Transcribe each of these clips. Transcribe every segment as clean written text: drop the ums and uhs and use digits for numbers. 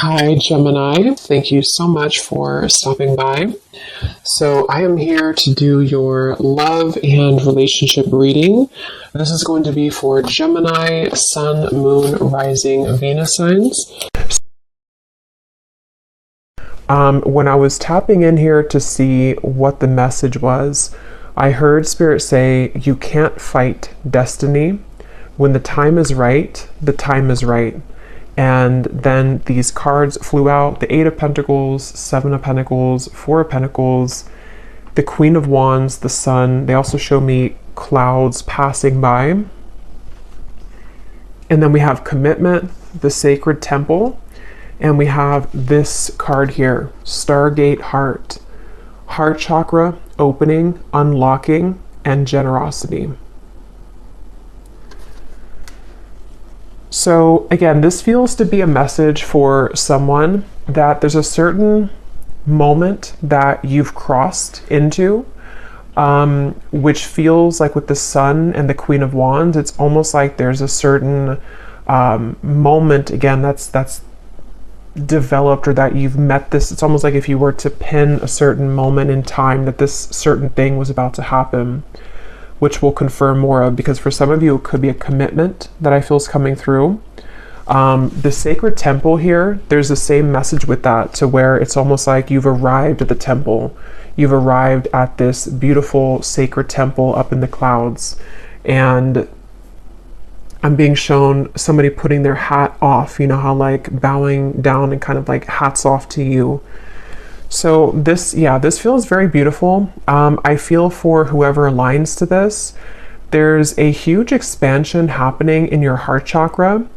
Hi, Gemini. Thank you so much for stopping by. So, I am here to do your love and relationship reading. This is going to be for Gemini, Sun, Moon, Rising, Venus signs. When I was tapping in here to see what the message was, I heard Spirit say, you can't fight destiny. When the time is right, the time is right. And then these cards flew out, the Eight of Pentacles, Seven of Pentacles, Four of Pentacles, the Queen of Wands, the Sun. They also show me clouds passing by. And then we have Commitment, the Sacred Temple. And we have this card here, Stargate Heart. Heart chakra, opening, unlocking, and generosity. So again, this feels to be a message for someone that there's a certain moment that you've crossed into, which feels like with the Sun and the Queen of Wands, it's almost like there's a certain moment, again, that's developed, or that you've met this. It's almost like if you were to pin a certain moment in time that this certain thing was about to happen, which we'll confirm more of, because for some of you it could be a commitment that I feel is coming through. The Sacred Temple here, there's the same message with that, to where it's almost like you've arrived at the temple. You've arrived at this beautiful sacred temple up in the clouds, and I'm being shown somebody putting their hat off, you know how like bowing down and kind of like hats off to you. So this feels very beautiful. I feel for whoever aligns to this, there's a huge expansion happening in your heart chakra.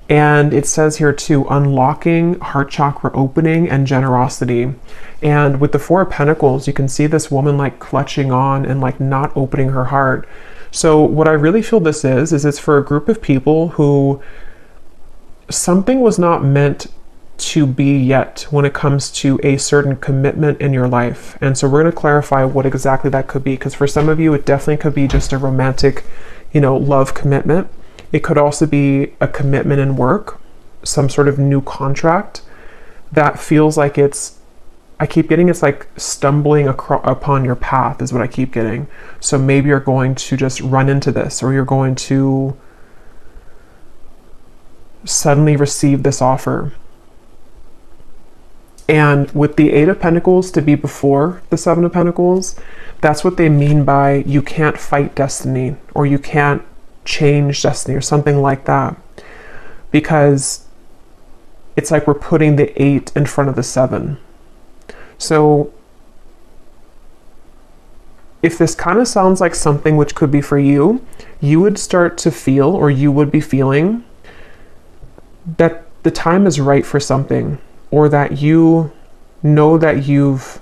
And it says here too, unlocking, heart chakra opening, and generosity. And with the Four of Pentacles, you can see this woman like clutching on and like not opening her heart. So what I really feel this is it's for a group of people who something was not meant to be yet when it comes to a certain commitment in your life. And so we're going to clarify what exactly that could be, because for some of you it definitely could be just a romantic, love commitment. It could also be a commitment in work, some sort of new contract that feels like I keep getting it's like stumbling upon your path is what I keep getting. So maybe you're going to just run into this, or you're going to suddenly receive this offer. And with the Eight of Pentacles to be before the Seven of Pentacles, that's what they mean by you can't fight destiny, or you can't change destiny, or something like that. Because it's like we're putting the 8 in front of the 7. So if this kind of sounds like something which could be for you, you would start to feel, or you would be feeling, that the time is right for something, or that you know that you've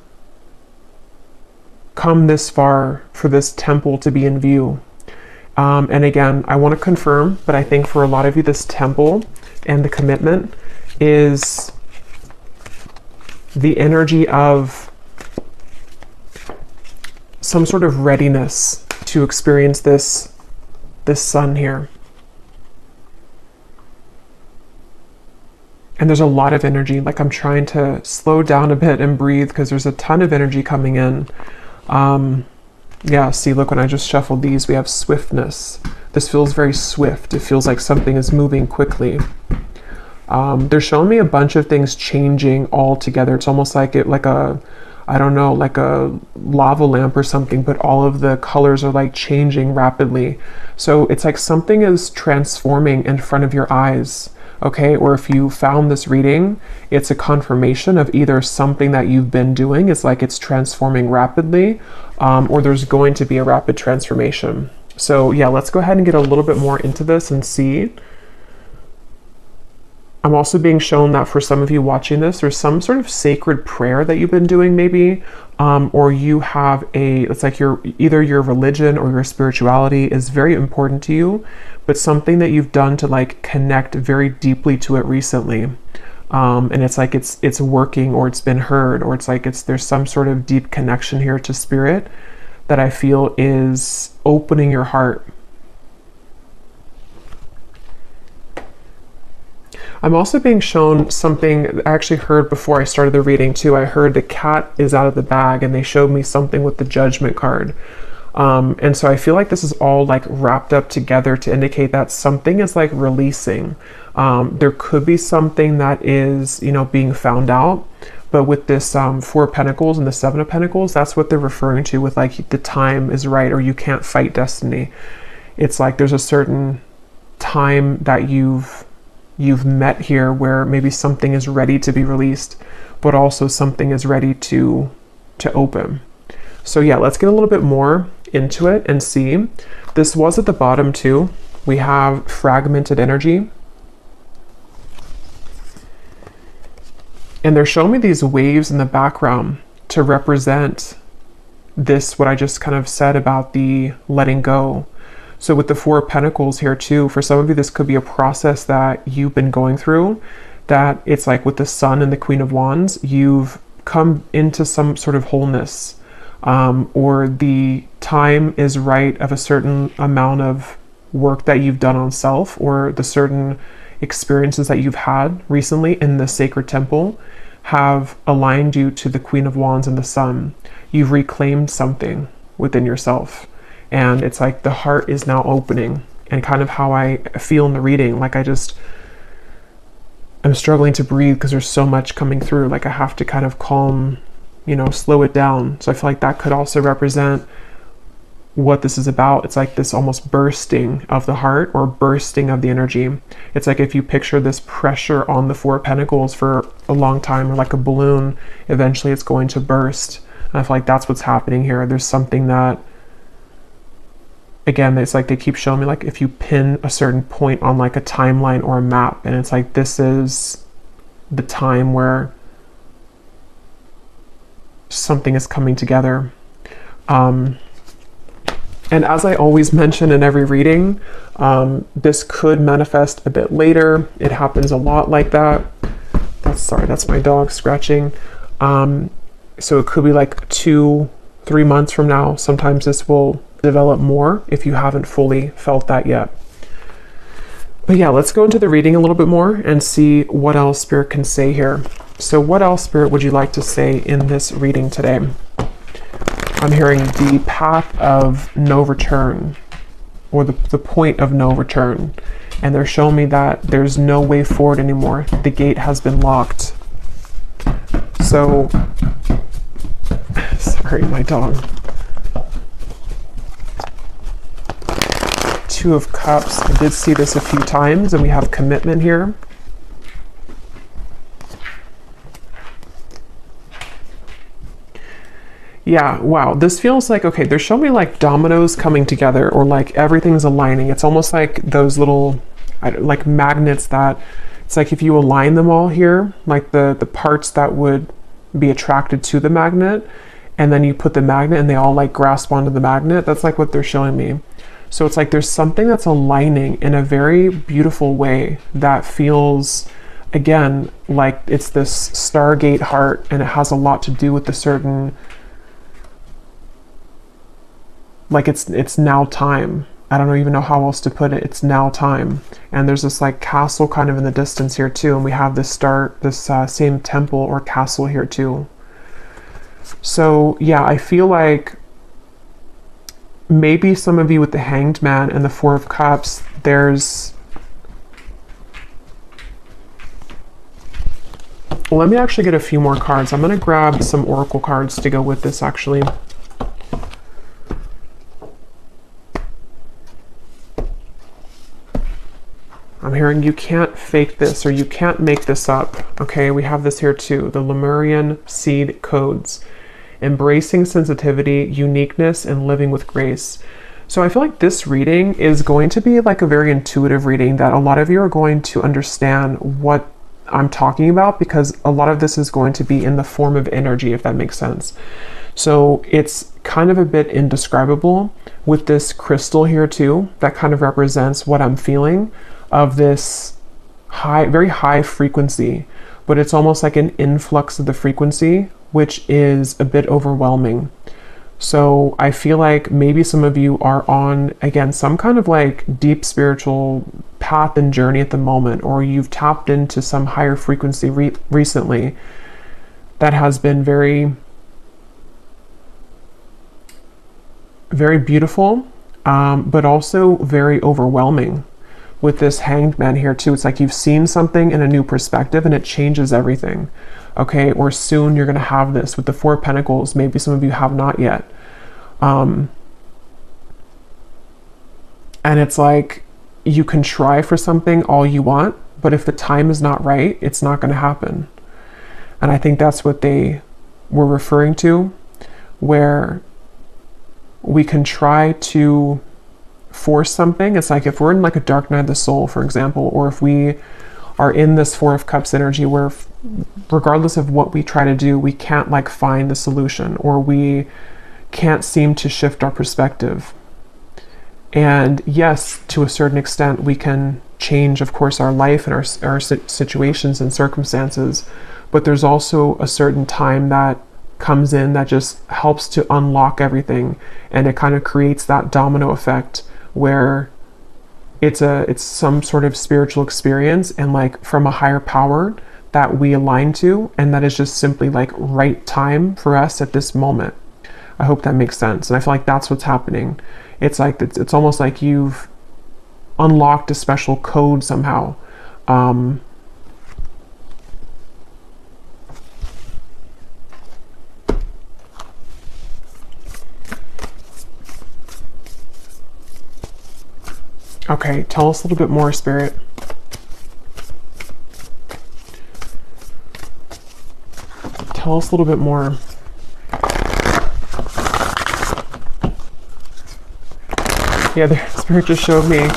come this far for this temple to be in view. And again, I want to confirm, but I think for a lot of you, this temple and the commitment is the energy of some sort of readiness to experience this sun here. And there's a lot of energy. Like I'm trying to slow down a bit and breathe, because there's a ton of energy coming in. See, look, when I just shuffled these, we have swiftness. This feels very swift. It feels like something is moving quickly. They're showing me a bunch of things changing all together. It's almost like like a lava lamp or something, but all of the colors are like changing rapidly. So it's like something is transforming in front of your eyes. Okay, or if you found this reading, it's a confirmation of either something that you've been doing, it's like it's transforming rapidly, or there's going to be a rapid transformation. So yeah, let's go ahead and get a little bit more into this and see. I'm also being shown that for some of you watching this, there's some sort of sacred prayer that you've been doing maybe, or you have it's like either your religion or your spirituality is very important to you, but something that you've done to like connect very deeply to it recently. And it's like it's working, or it's been heard, or it's like there's some sort of deep connection here to spirit that I feel is opening your heart. I'm also being shown something I actually heard before I started the reading too. I heard the cat is out of the bag, and they showed me something with the Judgment card. And so I feel like this is all like wrapped up together to indicate that something is like releasing. There could be something that is, you know, being found out. But with this Four of Pentacles and the Seven of Pentacles, that's what they're referring to with like the time is right, or you can't fight destiny. It's like there's a certain time that you've met here where maybe something is ready to be released, but also something is ready to open. So yeah, let's get a little bit more into it and see. This was at the bottom too. We have fragmented energy. And they're showing me these waves in the background to represent this, what I just kind of said about the letting go. So with the Four of Pentacles here too, for some of you, this could be a process that you've been going through, that it's like with the Sun and the Queen of Wands, you've come into some sort of wholeness, or the time is right of a certain amount of work that you've done on self, or the certain experiences that you've had recently in the sacred temple have aligned you to the Queen of Wands and the Sun. You've reclaimed something within yourself, and it's like the heart is now opening. And kind of how I feel in the reading, like I'm struggling to breathe because there's so much coming through. Like I have to kind of calm, you know, slow it down. So I feel like that could also represent what this is about. It's like this almost bursting of the heart, or bursting of the energy. It's like if you picture this pressure on the Four of Pentacles for a long time, or like a balloon, eventually it's going to burst. And I feel like that's what's happening here. There's something that, again, it's like they keep showing me, like if you pin a certain point on like a timeline or a map, and it's like this is the time where something is coming together. And as I always mention in every reading, this could manifest a bit later. It happens a lot like that. That's my dog scratching. So it could be like 2-3 months from now. Sometimes this will develop more if you haven't fully felt that yet. But yeah, let's go into the reading a little bit more and see what else Spirit can say here. So what else, Spirit, would you like to say in this reading today? I'm hearing the path of no return, or the point of no return. And they're showing me that there's no way forward anymore. The gate has been locked. So, sorry, my dog. Two of Cups. I did see this a few times, and we have commitment here. Yeah, wow, this feels like, okay, they're showing me like dominoes coming together, or like everything's aligning. It's almost like those little, like magnets that, it's like if you align them all here, like the parts that would be attracted to the magnet, and then you put the magnet and they all like grasp onto the magnet. That's like what they're showing me. So it's like there's something that's aligning in a very beautiful way that feels, again, like it's this Stargate heart, and it has a lot to do with the certain, like it's now time. I don't even know how else to put it. It's now time. And there's this like castle kind of in the distance here too. And we have this same temple or castle here too. So yeah, I feel like maybe some of you with the Hanged Man and the Four of Cups, there's, well, let me actually get a few more cards. I'm going to grab some oracle cards to go with this actually. I'm hearing you can't fake this, or you can't make this up. Okay, we have this here too. The Lemurian seed codes. Embracing sensitivity, uniqueness, and living with grace. So I feel like this reading is going to be like a very intuitive reading, that a lot of you are going to understand what I'm talking about, because a lot of this is going to be in the form of energy, if that makes sense. So it's kind of a bit indescribable with this crystal here too, that kind of represents what I'm feeling of this high, very high frequency, but it's almost like an influx of the frequency, which is a bit overwhelming. So I feel like maybe some of you are on, again, some kind of like deep spiritual path and journey at the moment, or you've tapped into some higher frequency recently that has been very, very beautiful, but also very overwhelming. With this Hanged Man here too, it's like you've seen something in a new perspective and it changes everything. Okay, or soon you're going to have this with the Four of Pentacles. Maybe some of you have not yet. And it's like you can try for something all you want, but if the time is not right, it's not going to happen. And I think that's what they were referring to, where we can try to force something. It's like if we're in like a dark night of the soul, for example, or if we are in this Four of Cups energy where regardless of what we try to do, we can't like find the solution, or we can't seem to shift our perspective. And yes, to a certain extent, we can change, of course, our life and our situations and circumstances, but there's also a certain time that comes in that just helps to unlock everything, and it kind of creates that domino effect where it's some sort of spiritual experience and like from a higher power that we align to, and that is just simply like right time for us at this moment. I hope that makes sense. And I feel like that's what's happening. It's like it's almost like you've unlocked a special code somehow. Okay, tell us a little bit more, Spirit. Tell us a little bit more. Yeah, the Spirit just showed me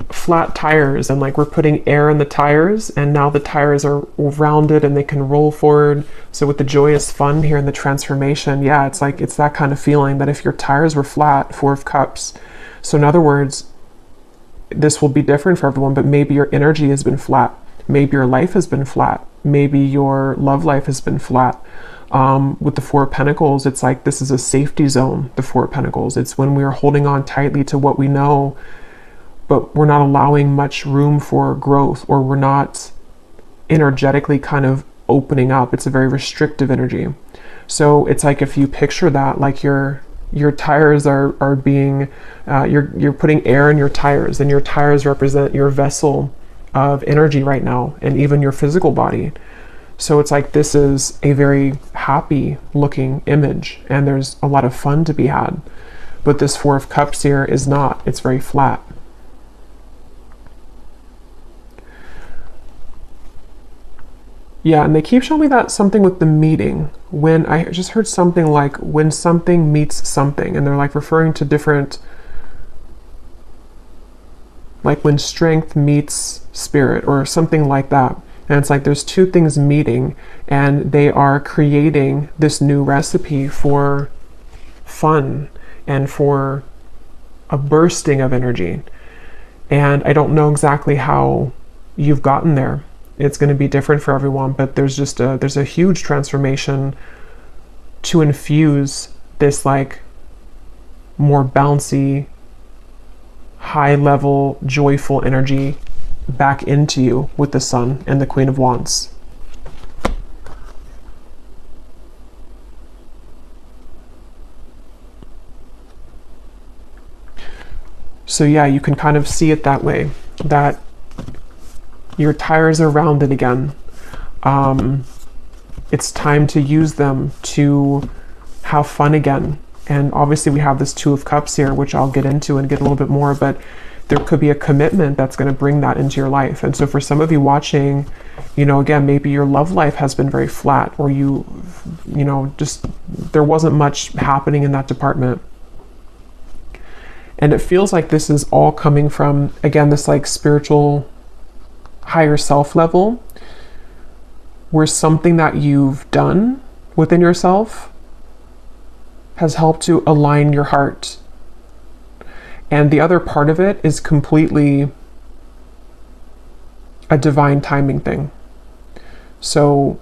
flat tires, and like we're putting air in the tires, and now the tires are rounded and they can roll forward. So with the joyous fun here and the transformation, yeah, it's like it's that kind of feeling that if your tires were flat, Four of Cups. So in other words, this will be different for everyone, but maybe your energy has been flat. Maybe your life has been flat. Maybe your love life has been flat. With the Four of Pentacles, it's like this is a safety zone, the Four of Pentacles. It's when we are holding on tightly to what we know, but we're not allowing much room for growth, or we're not energetically kind of opening up. It's a very restrictive energy. So it's like if you picture that, like your tires are being, you're putting air in your tires, and your tires represent your vessel of energy right now, and even your physical body. So it's like this is a very happy looking image, and there's a lot of fun to be had. But this Four of Cups here is not. It's very flat. Yeah, and they keep showing me that something with the meeting. When I just heard something like when something meets something, and they're like referring to different, like when strength meets spirit or something like that. And it's like there's two things meeting, and they are creating this new recipe for fun and for a bursting of energy. And I don't know exactly how you've gotten there. It's going to be different for everyone, but there's a huge transformation to infuse this like more bouncy, high level, joyful energy back into you with the Sun and the Queen of Wands. So yeah, you can kind of see it that way, that your tires are rounded again. It's time to use them to have fun again. And obviously we have this Two of Cups here, which I'll get into and get a little bit more, but there could be a commitment that's going to bring that into your life. And so for some of you watching, you know, again, maybe your love life has been very flat, or you know, just there wasn't much happening in that department. And it feels like this is all coming from, again, this like spiritual higher self level, where something that you've done within yourself has helped to align your heart. And the other part of it is completely a divine timing thing. So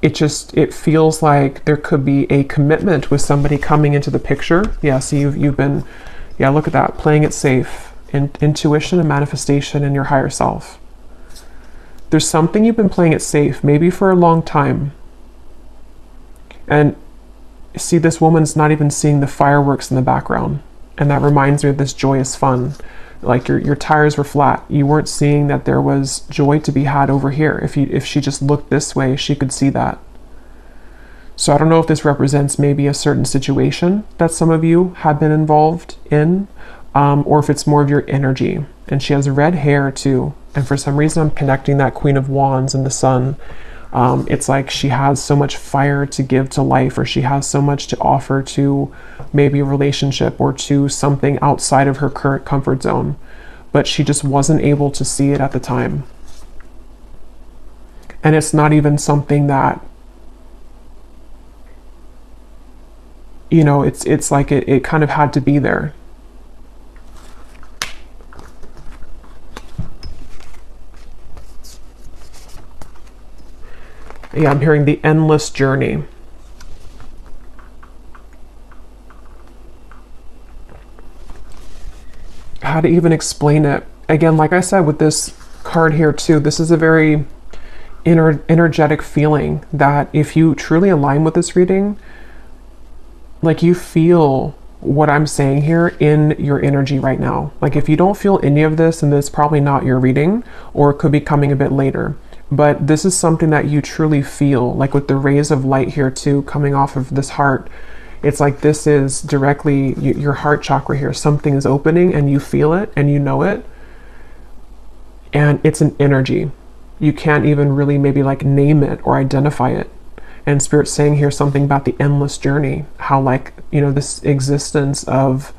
it feels like there could be a commitment with somebody coming into the picture. Yeah, so you've been, yeah, look at that, playing it safe, intuition and manifestation in your higher self. There's something you've been playing it safe, maybe for a long time. And see, this woman's not even seeing the fireworks in the background. And that reminds me of this joyous fun. Like your tires were flat. You weren't seeing that there was joy to be had over here. If she just looked this way, she could see that. So I don't know if this represents maybe a certain situation that some of you have been involved in, or if it's more of your energy. And she has red hair too. And for some reason, I'm connecting that Queen of Wands and the Sun. It's like she has so much fire to give to life, or she has so much to offer to maybe a relationship or to something outside of her current comfort zone, but she just wasn't able to see it at the time. And it's not even something that, you know, it's like it kind of had to be there. Yeah, I'm hearing the endless journey. How to even explain it? Again, like I said, with this card here too, this is a very energetic feeling that if you truly align with this reading, like you feel what I'm saying here in your energy right now. Like if you don't feel any of this, then it's probably not your reading, or it could be coming a bit later. But this is something that you truly feel, like with the rays of light here too, coming off of this heart. It's like this is directly your heart chakra here. Something is opening and you feel it and you know it. And it's an energy. You can't even really maybe like name it or identify it. And Spirit's saying here something about the endless journey. How like, you know, this existence of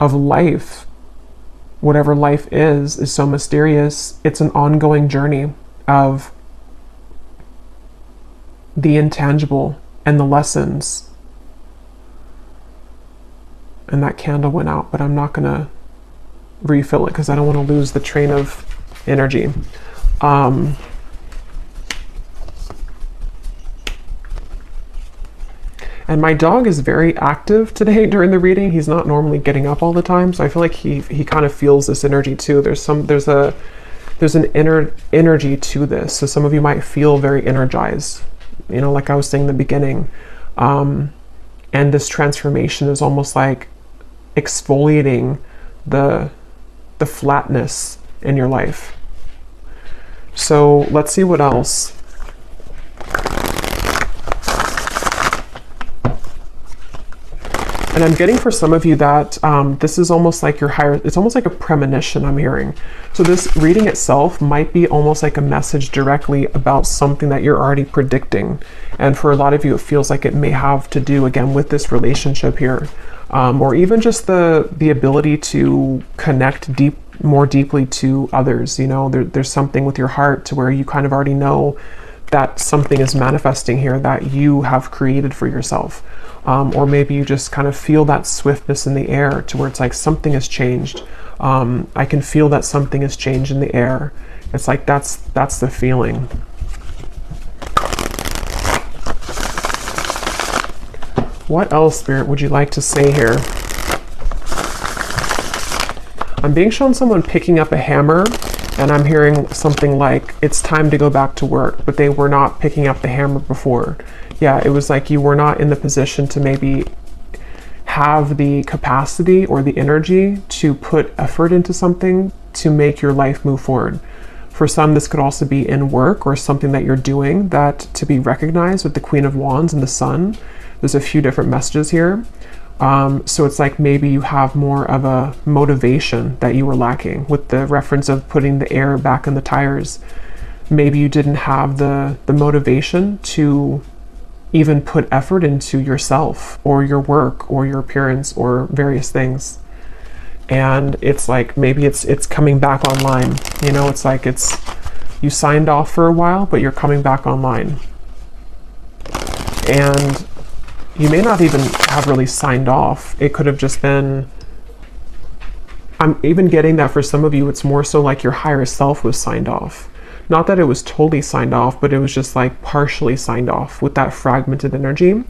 life, whatever life is so mysterious. It's an ongoing journey of the intangible and the lessons. And that candle went out, but I'm not gonna refill it because I don't want to lose the train of energy. And my dog is very active today during the reading. He's not normally getting up all the time, so I feel like he kind of feels this energy too. There's an inner energy to this. So some of you might feel very energized, you know, like I was saying in the beginning. And this transformation is almost like exfoliating the flatness in your life. So let's see what else. And I'm getting for some of you that this is almost like your higher, it's almost like a premonition I'm hearing. So this reading itself might be almost like a message directly about something that you're already predicting. And for a lot of you, it feels like it may have to do again with this relationship here. Or even just the ability to connect more deeply to others. You know, there's something with your heart to where you kind of already know that something is manifesting here that you have created for yourself. Or maybe you just kind of feel that swiftness in the air to where it's like something has changed. I can feel that something has changed in the air. It's like that's the feeling. What else, Spirit, would you like to say here? I'm being shown someone picking up a hammer, and I'm hearing something like, it's time to go back to work, but they were not picking up the hammer before. Yeah, it was like you were not in the position to maybe have the capacity or the energy to put effort into something to make your life move forward. For some, this could also be in work or something that you're doing that to be recognized with the Queen of Wands and the Sun. There's a few different messages here. So it's like maybe you have more of a motivation that you were lacking with the reference of putting the air back in the tires. Maybe you didn't have the motivation to even put effort into yourself or your work or your appearance or various things. And it's like maybe it's coming back online. You know, it's like you signed off for a while, but you're coming back online. And you may not even have really signed off. It could have just been, I'm even getting that for some of you, it's more so like your higher self was signed off. Not that it was totally signed off, but it was just like partially signed off with that fragmented energy.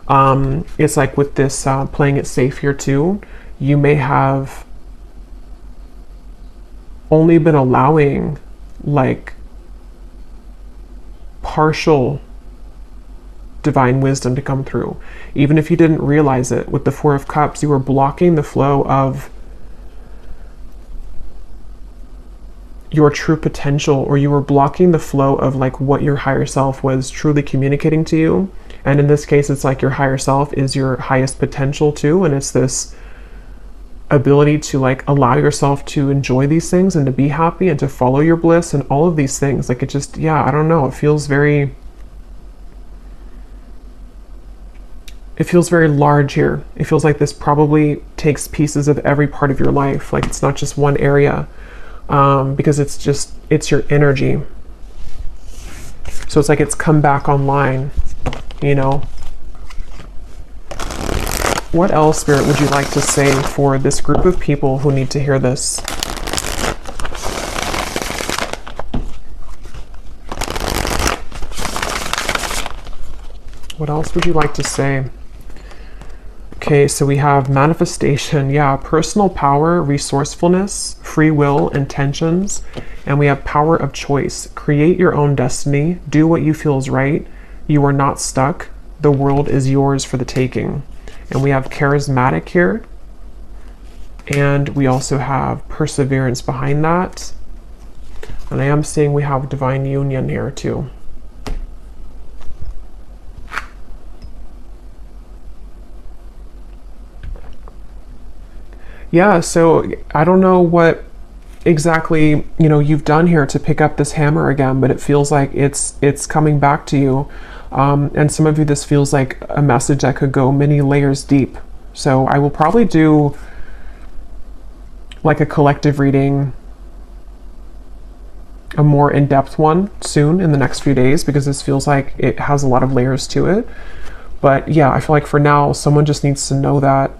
It's like with this playing it safe here too, you may have only been allowing like partial divine wisdom to come through. Even if you didn't realize it, with the Four of Cups, you were blocking the flow of your true potential, or you were blocking the flow of like what your higher self was truly communicating to you. And in this case, it's like your higher self is your highest potential too, and it's this ability to like allow yourself to enjoy these things and to be happy and to follow your bliss and all of these things. Like it just, yeah, I don't know, it feels very large here. It feels like this probably takes pieces of every part of your life. Like it's not just one area, because it's your energy. So it's like it's come back online, you know. What else, Spirit, would you like to say for this group of people who need to hear this? What else would you like to say? Okay, so we have manifestation, yeah, personal power, resourcefulness, free will, intentions, and we have power of choice. Create your own destiny, do what you feel is right. You are not stuck. The world is yours for the taking. And we have charismatic here. And we also have perseverance behind that. And I am seeing we have divine union here too. Yeah, so I don't know what exactly, you know, you've done here to pick up this hammer again, but it feels like it's coming back to you. And some of you, this feels like a message that could go many layers deep. So I will probably do like a collective reading, a more in-depth one soon in the next few days, because this feels like it has a lot of layers to it. But yeah, I feel like for now, someone just needs to know that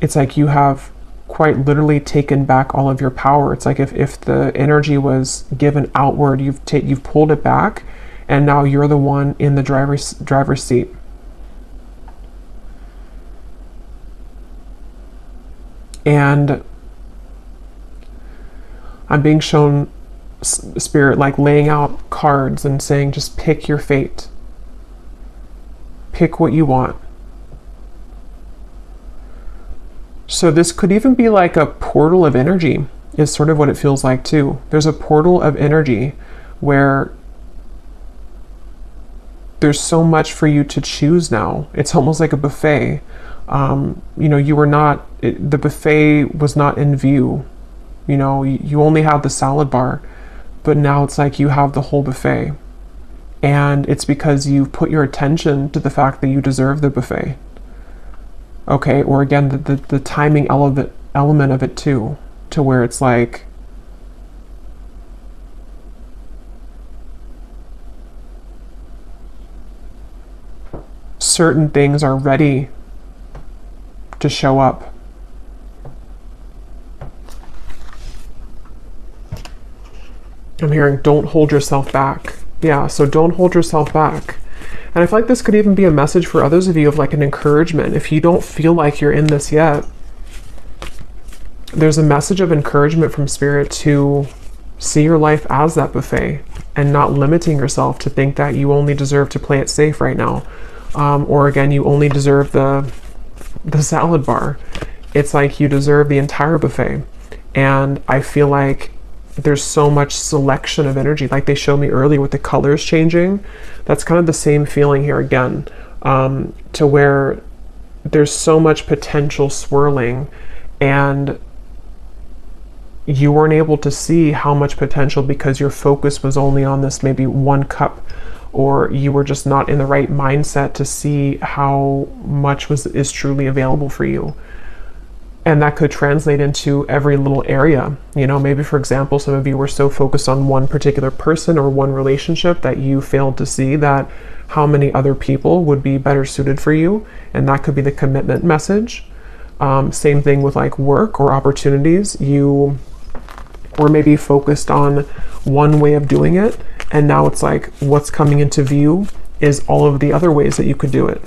it's like you have quite literally taken back all of your power. It's like if the energy was given outward, you've pulled it back, and now you're the one in the driver's seat. And I'm being shown, Spirit, like laying out cards and saying, just pick your fate. Pick what you want. So this could even be like a portal of energy, is sort of what it feels like too. There's a portal of energy where there's so much for you to choose now. It's almost like a buffet. You know, you were not, the buffet was not in view. You know, you only had the salad bar, but now it's like you have the whole buffet. And it's because you've put your attention to the fact that you deserve the buffet. Okay, or again, the timing element of it too, to where it's like, certain things are ready to show up. I'm hearing, don't hold yourself back. Yeah, so don't hold yourself back. And I feel like this could even be a message for others of you of like an encouragement. If you don't feel like you're in this yet, there's a message of encouragement from Spirit to see your life as that buffet and not limiting yourself to think that you only deserve to play it safe right now. Or again, you only deserve the salad bar. It's like you deserve the entire buffet. And I feel like there's so much selection of energy, like they showed me earlier with the colors changing. That's kind of the same feeling here again, to where there's so much potential swirling, and you weren't able to see how much potential because your focus was only on this maybe one cup, or you were just not in the right mindset to see how much is truly available for you. And that could translate into every little area. You know, maybe for example, some of you were so focused on one particular person or one relationship that you failed to see that how many other people would be better suited for you. And that could be the commitment message. Same thing with like work or opportunities. You or maybe focused on one way of doing it, and now it's like what's coming into view is all of the other ways that you could do it.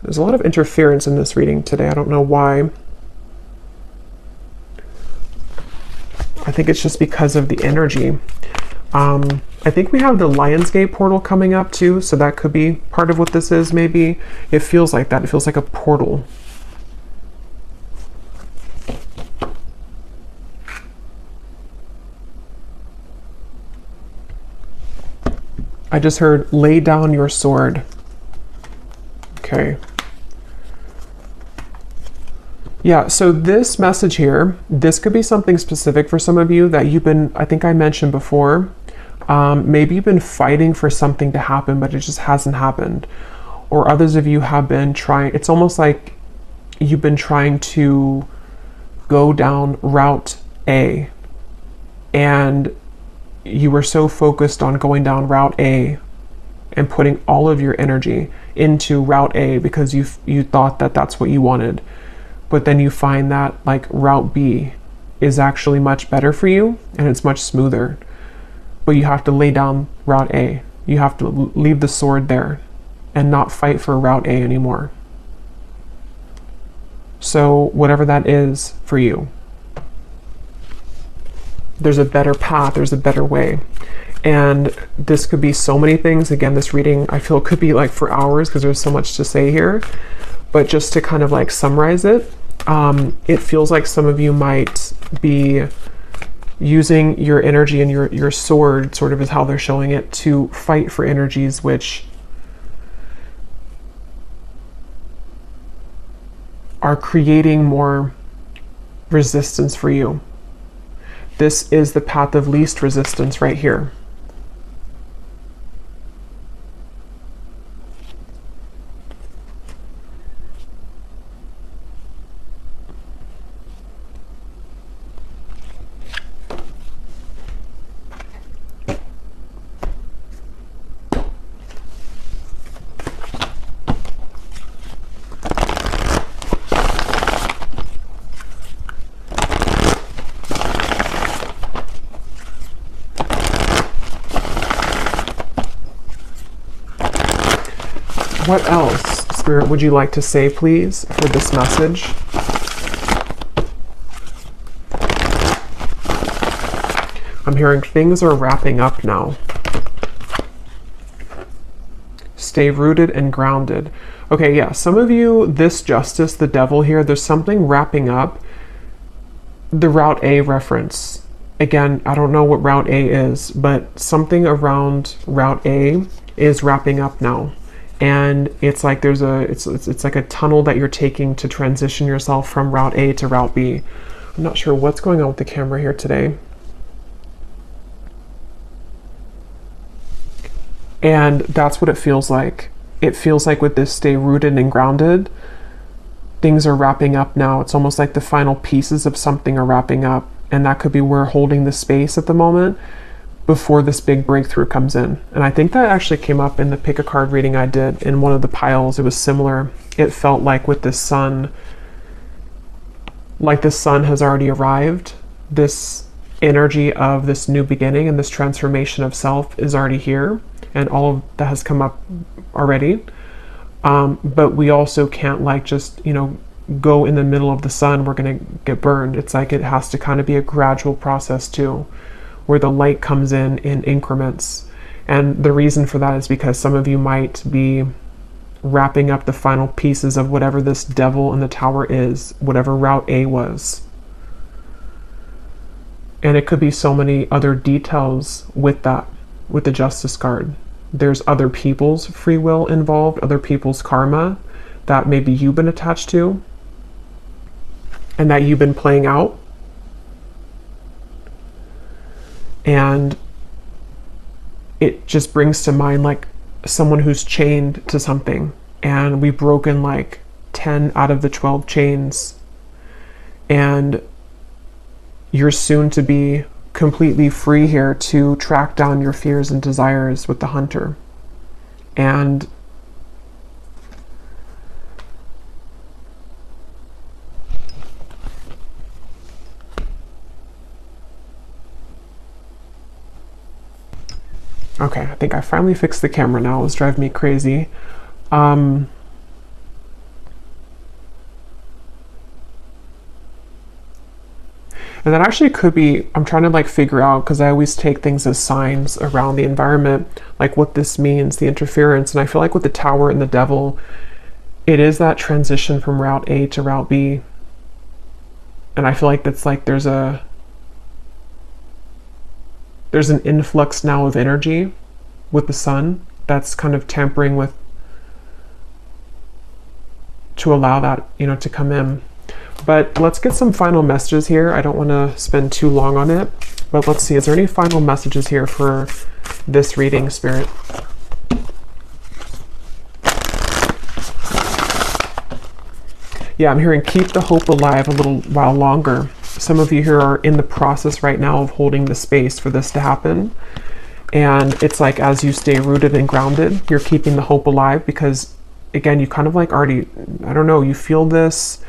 There's a lot of interference in this reading today. I don't know why. I think it's just because of the energy. I think we have the Lionsgate portal coming up too, so that could be part of what this is. Maybe it feels like that. It feels like a portal. I just heard lay down your sword. Okay. Yeah, so this message here, this could be something specific for some of you that you've been, I think I mentioned before, maybe you've been fighting for something to happen, but it just hasn't happened. Or others of you have been trying, it's almost like you've been trying to go down route A, and you were so focused on going down route A and putting all of your energy into route A because you thought that that's what you wanted. But then you find that like route B is actually much better for you and it's much smoother. But you have to lay down route A. You have to leave the sword there and not fight for route A anymore. So whatever that is for you, there's a better path, there's a better way. And this could be so many things. Again, this reading I feel could be like for hours because there's so much to say here. But just to kind of like summarize it, it feels like some of you might be using your energy and your sword, sort of is how they're showing it, to fight for energies which are creating more resistance for you. This is the path of least resistance right here. What else, Spirit, would you like to say, please, for this message? I'm hearing things are wrapping up now. Stay rooted and grounded. Okay, yeah, some of you, this Justice, the Devil here, there's something wrapping up. The Route A reference. Again, I don't know what Route A is, but something around Route A is wrapping up now. And it's like there's it's like a tunnel that you're taking to transition yourself from Route A to Route B. I'm not sure what's going on with the camera here today. And that's what it feels like. It feels like with this stay rooted and grounded, things are wrapping up now. It's almost like the final pieces of something are wrapping up. And that could be we're holding the space at the moment before this big breakthrough comes in. And I think that actually came up in the pick a card reading I did in one of the piles. It was similar. It felt like with the sun, like the sun has already arrived. This energy of this new beginning and this transformation of self is already here. And all of that has come up already. But we also can't like just, go in the middle of the sun. We're going to get burned. It's like it has to kind of be a gradual process too, where the light comes in increments. And the reason for that is because some of you might be wrapping up the final pieces of whatever this devil in the tower is, whatever Route A was. And it could be so many other details with that, with the Justice card. There's other people's free will involved, other people's karma that maybe you've been attached to and that you've been playing out. And it just brings to mind like someone who's chained to something, and we've broken like 10 out of the 12 chains, and you're soon to be completely free here to track down your fears and desires with the Hunter. And Okay, I think I finally fixed the camera now. It was driving me crazy. And that actually could be, I'm trying to like figure out, because I always take things as signs around the environment, like what this means, the interference. And I feel like with the Tower and the Devil, it is that transition from Route A to Route B. And I feel like that's like there's an influx now of energy with the Sun that's kind of tampering with, to allow that, you know, to come in. But let's get some final messages here. I don't want to spend too long on it, but let's see. Is there any final messages here for this reading, Spirit? Yeah, I'm hearing keep the hope alive a little while longer. Some of you here are in the process right now of holding the space for this to happen. And it's like as you stay rooted and grounded, you're keeping the hope alive because, again, you kind of like already, I don't know, you feel this.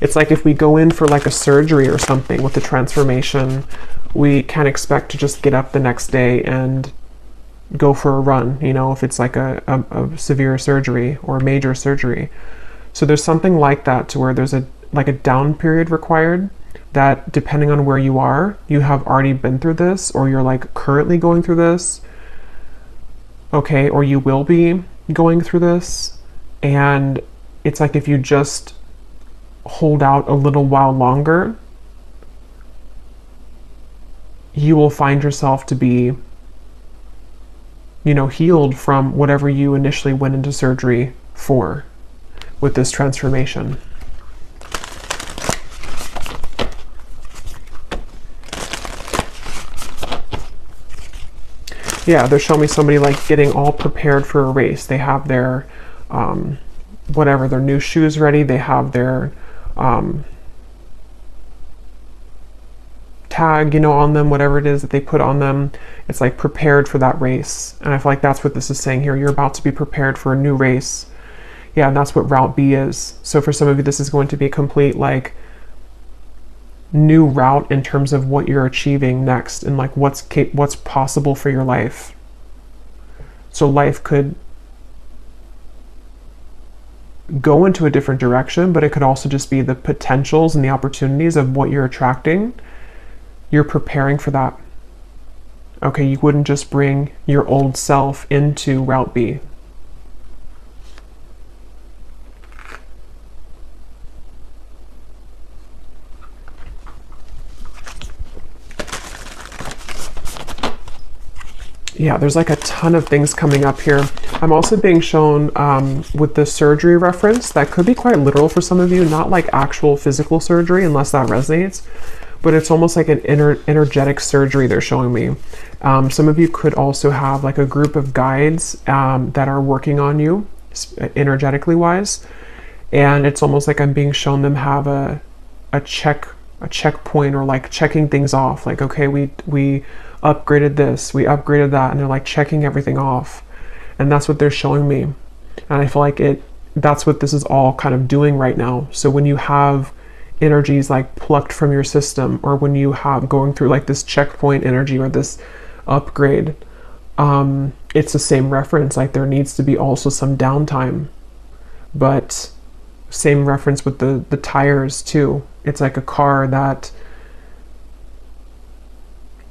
It's like if we go in for like a surgery or something with the transformation, we can't expect to just get up the next day and go for a run, you know, if it's like a severe surgery or a major surgery. So there's something like that to where there's a like a down period required that depending on where you are, you have already been through this or you're like currently going through this, okay, or you will be going through this. And it's like if you just hold out a little while longer, you will find yourself to be, you know, healed from whatever you initially went into surgery for with this transformation. Yeah, they're showing me somebody like getting all prepared for a race. They have their whatever, their new shoes ready. They have their tag, you know, on them, whatever it is that they put on them. It's like prepared for that race. And I feel like that's what this is saying here. You're about to be prepared for a new race. Yeah, and that's what Route B is. So for some of you, this is going to be a complete like new route in terms of what you're achieving next and like what's possible for your life. So life could go into a different direction, but it could also just be the potentials and the opportunities of what you're attracting. You're preparing for that. Okay, you wouldn't just bring your old self into Route B. Yeah, there's like a ton of things coming up here. I'm also being shown with the surgery reference, that could be quite literal for some of you, not like actual physical surgery unless that resonates, but it's almost like an energetic surgery they're showing me. Some of you could also have like a group of guides that are working on you energetically wise. And it's almost like I'm being shown them have a checkpoint or like checking things off. Like, okay, we upgraded this, we upgraded that, and they're like checking everything off. And that's what they're showing me. And I feel like that's what this is all kind of doing right now. So when you have energies like plucked from your system, or when you have going through like this checkpoint energy or this upgrade, it's the same reference. Like there needs to be also some downtime, but same reference with the tires too. It's like a car that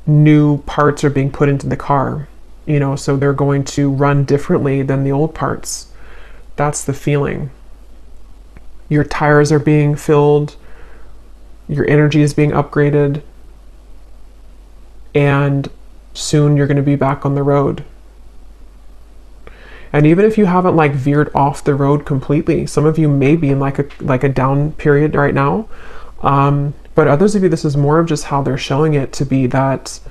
new parts are being put into the car, you know, so they're going to run differently than the old parts. That's the feeling. Your tires are being filled, your energy is being upgraded, and soon you're going to be back on the road. And even if you haven't like veered off the road completely, some of you may be in like a down period right now. But others of you, this is more of just how they're showing it to be, that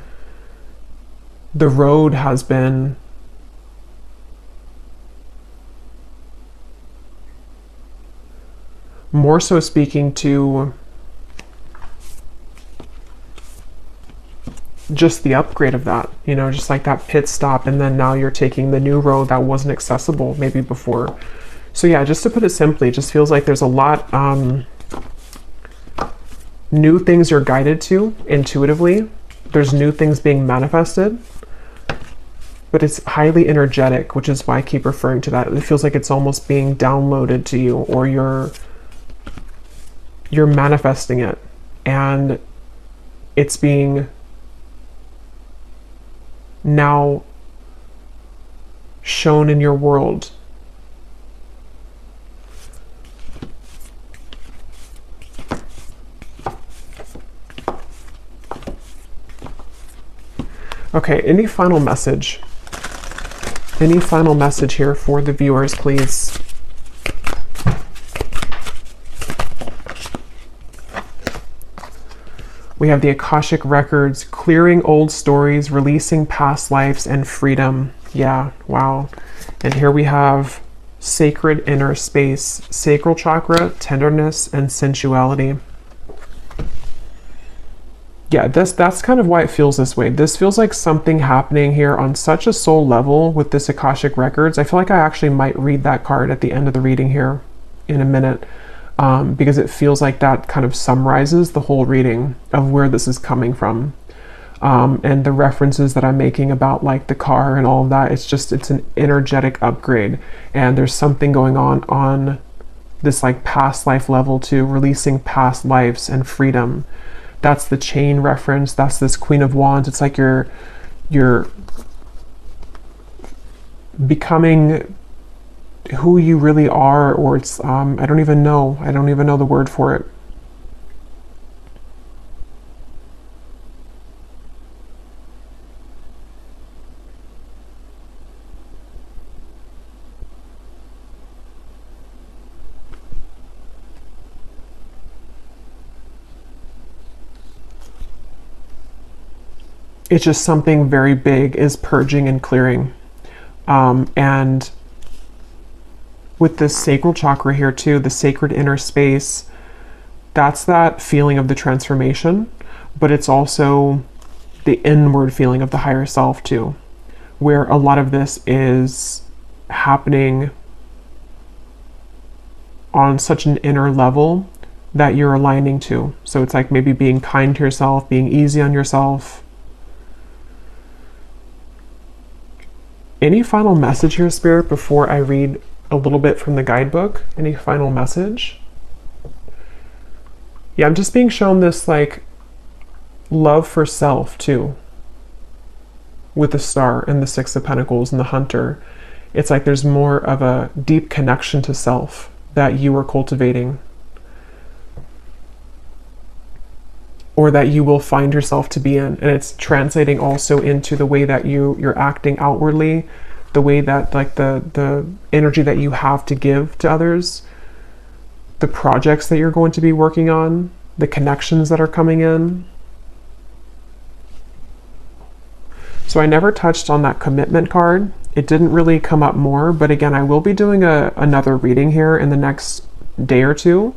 the road has been more so speaking to just the upgrade of that, you know, just like that pit stop, and then now you're taking the new road that wasn't accessible maybe before. So yeah, just to put it simply, it just feels like there's a lot new things you're guided to intuitively. There's new things being manifested, but it's highly energetic, which is why I keep referring to that. It feels like it's almost being downloaded to you, or you're manifesting it, and it's being now shown in your world. Okay, any final message? Any final message here for the viewers, please? We have the Akashic Records, clearing old stories, releasing past lives, and freedom. Yeah, wow. And here we have sacred inner space, sacral chakra, tenderness, and sensuality. Yeah, that's kind of why it feels this way. This feels like something happening here on such a soul level with this Akashic Records. I feel like I actually might read that card at the end of the reading here in a minute. Because it feels like that kind of summarizes the whole reading of where this is coming from. And the references that I'm making about like the car and all of that, it's an energetic upgrade. And there's something going on this like past life level too, releasing past lives and freedom. That's the chain reference. That's this Queen of Wands. It's like you're becoming who you really are, or it's I don't even know the word for it. It's just something very big is purging and clearing, and with this sacral chakra here too, the sacred inner space, that's that feeling of the transformation, but it's also the inward feeling of the higher self too, where a lot of this is happening on such an inner level that you're aligning to. So it's like maybe being kind to yourself, being easy on yourself. Any final message here, Spirit, before I read a little bit from the guidebook? Any final message? Yeah, I'm just being shown this like love for self too, with the Star and the Six of Pentacles and the Hunter. It's like there's more of a deep connection to self that you are cultivating, or that you will find yourself to be in. And it's translating also into the way that you're acting outwardly, the way that like the energy that you have to give to others, the projects that you're going to be working on, the connections that are coming in. So I never touched on that commitment card. It didn't really come up more, but again, I will be doing another reading here in the next day or two,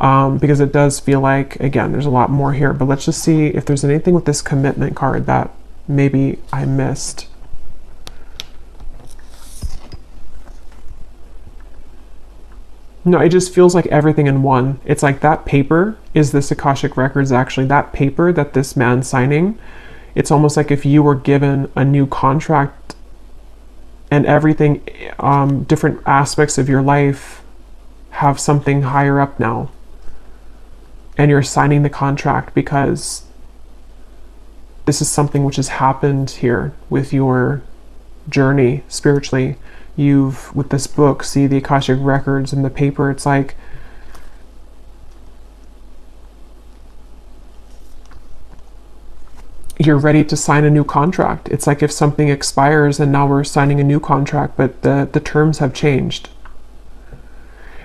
because it does feel like, again, there's a lot more here, but let's just see if there's anything with this commitment card that maybe I missed. No, it just feels like everything in one. It's like that paper is this Akashic Records, actually. That paper that this man's signing, it's almost like if you were given a new contract and everything, different aspects of your life have something higher up now. And you're signing the contract because this is something which has happened here with your journey spiritually. You've, with this book, see the Akashic Records and the paper, it's like you're ready to sign a new contract. It's like if something expires and now we're signing a new contract, but the terms have changed.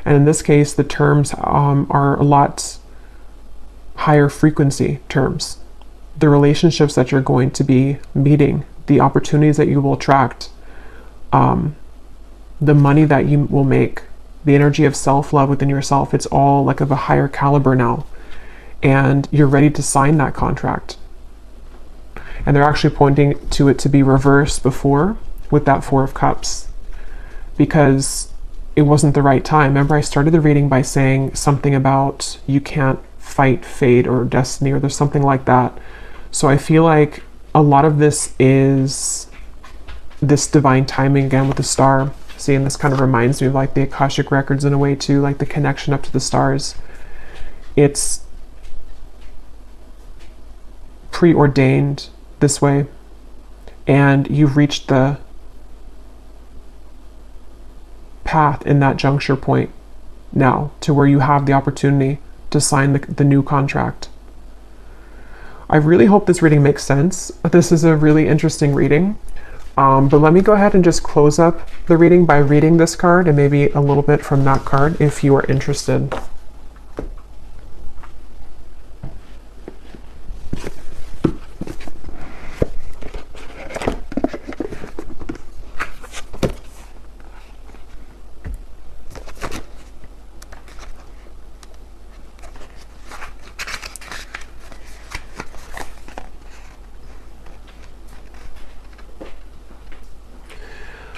And in this case, the terms are a lot higher frequency terms. The relationships that you're going to be meeting, the opportunities that you will attract, the money that you will make, the energy of self-love within yourself, it's all like of a higher caliber now. And you're ready to sign that contract. And they're actually pointing to it to be reversed before with that Four of Cups, because it wasn't the right time. Remember, I started the reading by saying something about you can't fight fate or destiny, or there's something like that. So I feel like a lot of this is this divine timing again with the star. See, and this kind of reminds me of like the Akashic records in a way too, like the connection up to the stars. It's preordained this way, and you've reached the path in that juncture point now to where you have the opportunity to sign the new contract. I really hope this reading makes sense. This is a really interesting reading. But let me go ahead and just close up the reading by reading this card and maybe a little bit from that card if you are interested.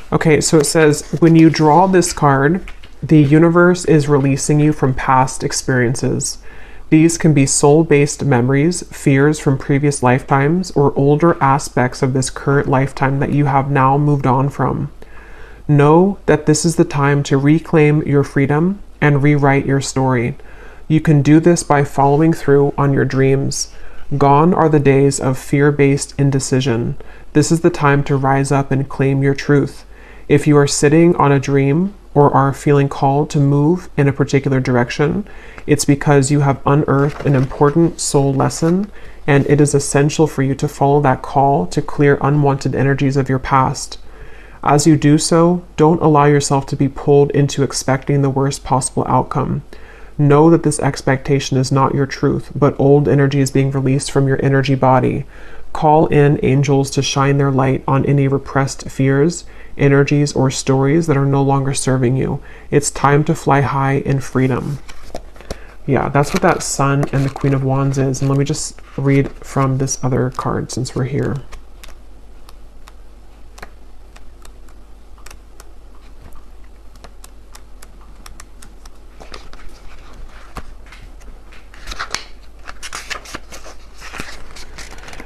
Okay, so it says, when you draw this card, the universe is releasing you from past experiences. These can be soul-based memories, fears from previous lifetimes, or older aspects of this current lifetime that you have now moved on from. Know that this is the time to reclaim your freedom and rewrite your story. You can do this by following through on your dreams. Gone are the days of fear-based indecision. This is the time to rise up and claim your truth. If you are sitting on a dream or are feeling called to move in a particular direction, it's because you have unearthed an important soul lesson, and it is essential for you to follow that call to clear unwanted energies of your past. As you do so, don't allow yourself to be pulled into expecting the worst possible outcome. Know that this expectation is not your truth, but old energy is being released from your energy body. Call in angels to shine their light on any repressed fears, energies, or stories that are no longer serving you. It's time to fly high in freedom. Yeah, that's what that Sun and the Queen of Wands is. And let me just read from this other card since we're here.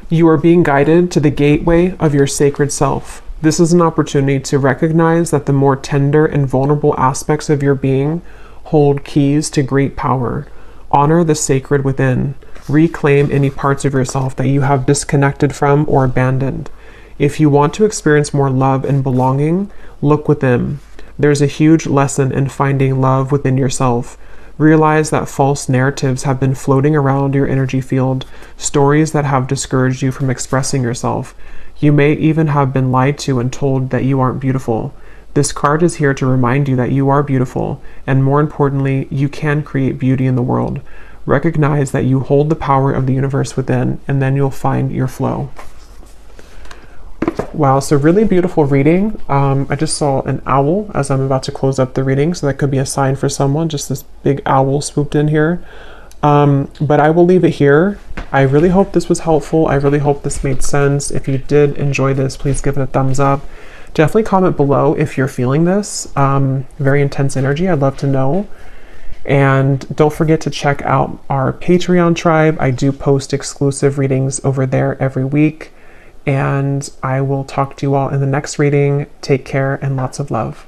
You are being guided to the gateway of your sacred self. This is an opportunity to recognize that the more tender and vulnerable aspects of your being hold keys to great power. Honor the sacred within. Reclaim any parts of yourself that you have disconnected from or abandoned. If you want to experience more love and belonging, look within. There's a huge lesson in finding love within yourself. Realize that false narratives have been floating around your energy field, stories that have discouraged you from expressing yourself. You may even have been lied to and told that you aren't beautiful. This card is here to remind you that you are beautiful, and more importantly, you can create beauty in the world. Recognize that you hold the power of the universe within, and then you'll find your flow. Wow, so really beautiful reading. I just saw an owl as I'm about to close up the reading, so that could be a sign for someone, just this big owl swooped in here. But I will leave it here. I really hope this was helpful. I really hope this made sense. If you did enjoy this, please give it a thumbs up. Definitely comment below if you're feeling this. Very intense energy. I'd love to know. And don't forget to check out our Patreon tribe. I do post exclusive readings over there every week. And I will talk to you all in the next reading. Take care and lots of love.